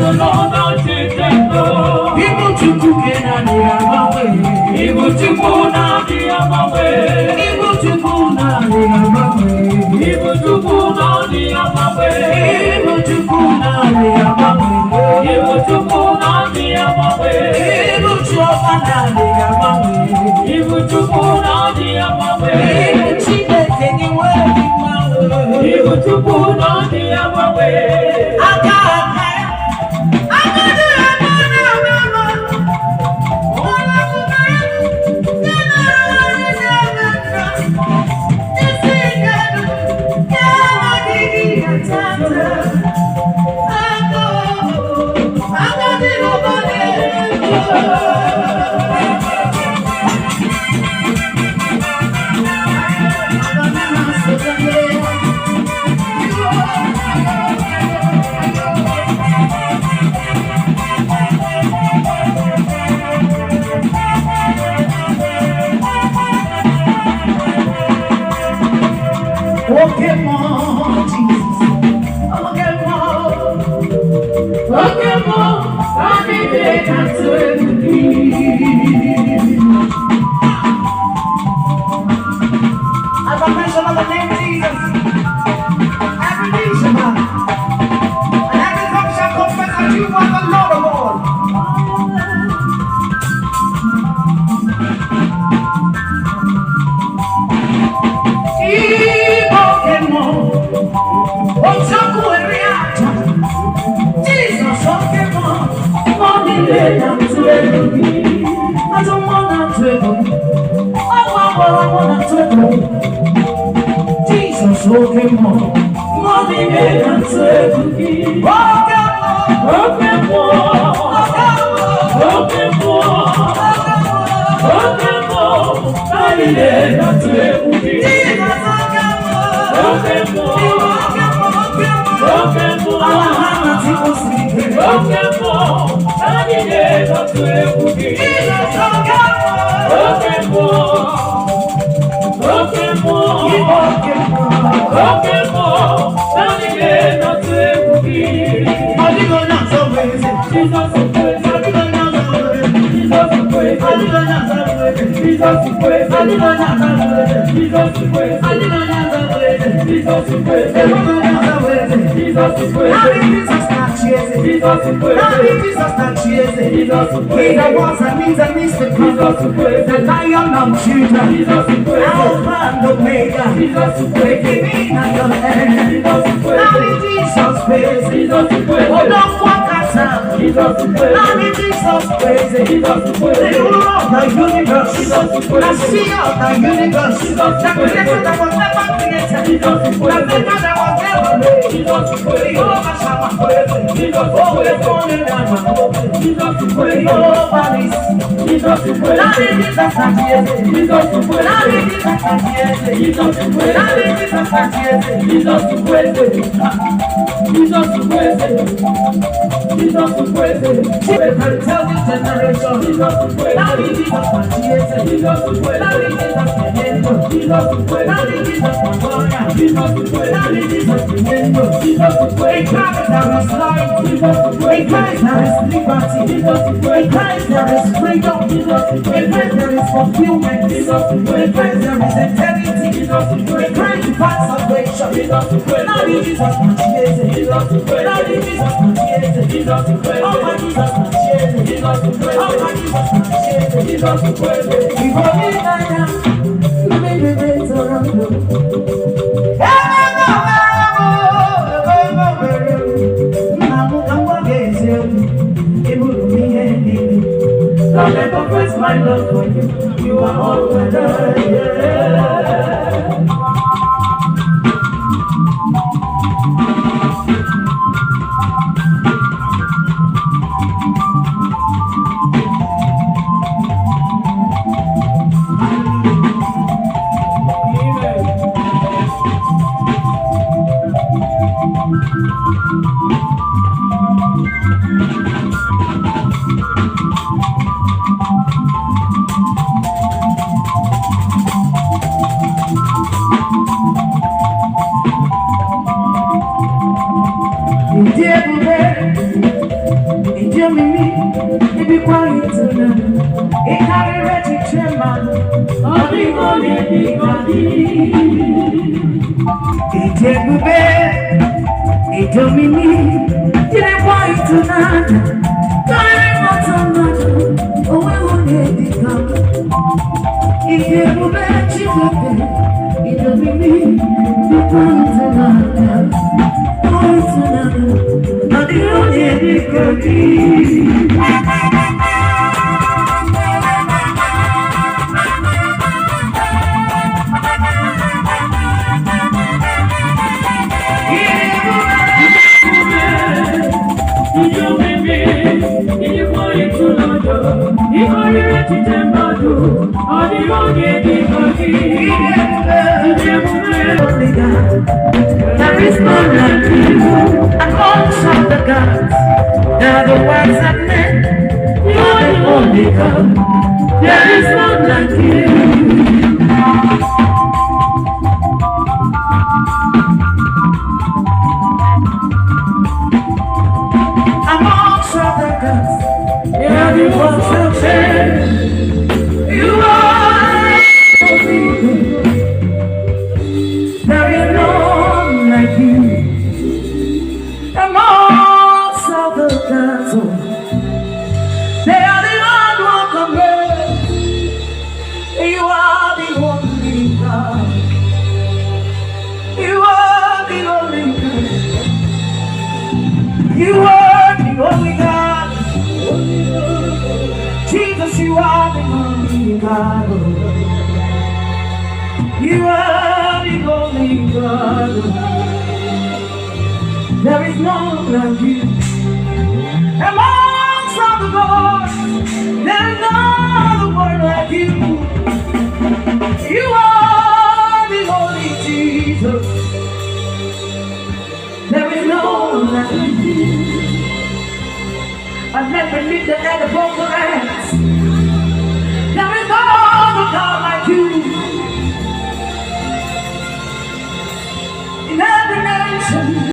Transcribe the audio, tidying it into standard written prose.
the Lord our children. People to cook and they are away. People to go now, they are away. People to go now, they are away. People to go now, they are away. People to go now, they are away. People to go now, they are away. People to go now, they are away. People to go now, they are away. People to take away. People to go now, they are away. My love for you, you are all weather, yeah. me, if you quiet to them, it carry ready chairman, all the money, it take me back, it do me, if you quiet to them, carry what's on that, oh, we won't get it come. It take me back, it do me, if you quiet to them. There is none like you amongst all the gods. They're the ones that men. You are the only God. There is none like you. Amongst all the gods, they are the ones that men. You are. There is none like you. Amongst all the gods, they are the unwelcome. You are the only God. You are the only God. You are the only God. Jesus, you are the only God. You are the only God. There is none like you. Amongst all the gods, there is no other one like you. You are the only Jesus. There is no one like you. I've never lived the head of both hands.